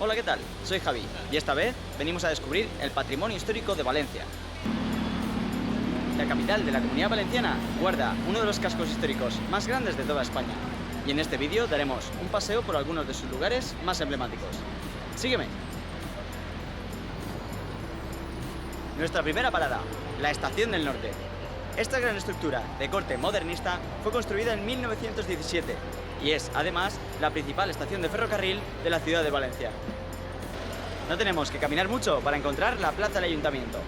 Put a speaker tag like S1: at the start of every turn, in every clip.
S1: Hola, ¿qué tal? Soy Javi y esta vez venimos a descubrir el patrimonio histórico de Valencia. La capital de la Comunidad Valenciana guarda uno de los cascos históricos más grandes de toda España. Y en este vídeo daremos un paseo por algunos de sus lugares más emblemáticos. ¡Sígueme! Nuestra primera parada, la Estación del Norte. Esta gran estructura de corte modernista fue construida en 1917 y es, además, la principal estación de ferrocarril de la ciudad de Valencia. No tenemos que caminar mucho para encontrar la plaza del Ayuntamiento.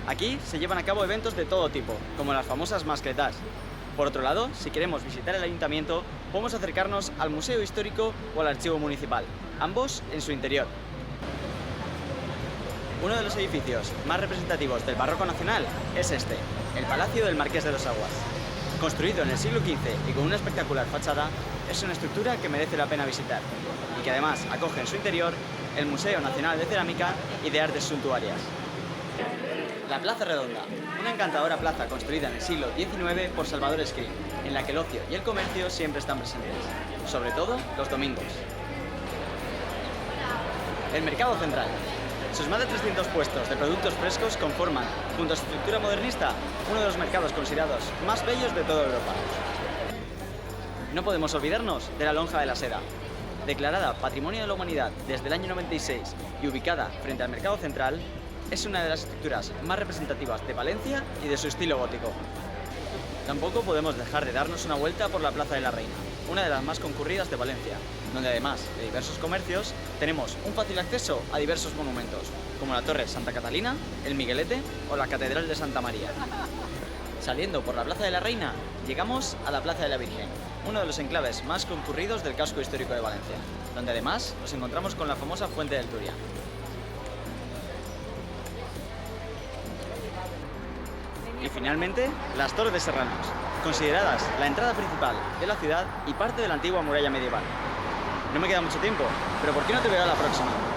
S1: Aquí se llevan a cabo eventos de todo tipo, como las famosas mascletas. Por otro lado, si queremos visitar el Ayuntamiento, podemos acercarnos al Museo Histórico o al Archivo Municipal, ambos en su interior. Uno de los edificios más representativos del barroco nacional es este, el Palacio del Marqués de Dos Aguas. Construido en el siglo XV y con una espectacular fachada, es una estructura que merece la pena visitar y que además acoge en su interior el Museo Nacional de Cerámica y de Artes Suntuarias. La Plaza Redonda, una encantadora plaza construida en el siglo XIX por Salvador Escrivá, en la que el ocio y el comercio siempre están presentes, sobre todo los domingos. El Mercado Central. Sus más de 300 puestos de productos frescos conforman, junto a su estructura modernista, uno de los mercados considerados más bellos de toda Europa. No podemos olvidarnos de la Lonja de la Seda. Declarada Patrimonio de la Humanidad desde el año 96 y ubicada frente al Mercado Central, es una de las estructuras más representativas de Valencia y de su estilo gótico. Tampoco podemos dejar de darnos una vuelta por la Plaza de la Reina, una de las más concurridas de Valencia, donde además de diversos comercios, tenemos un fácil acceso a diversos monumentos, como la Torre Santa Catalina, el Miguelete o la Catedral de Santa María. Saliendo por la Plaza de la Reina, llegamos a la Plaza de la Virgen, uno de los enclaves más concurridos del casco histórico de Valencia, donde además nos encontramos con la famosa Fuente del Turia. Y finalmente, las Torres de Serranos, consideradas la entrada principal de la ciudad y parte de la antigua muralla medieval. No me queda mucho tiempo, pero ¿por qué no te veo a la próxima?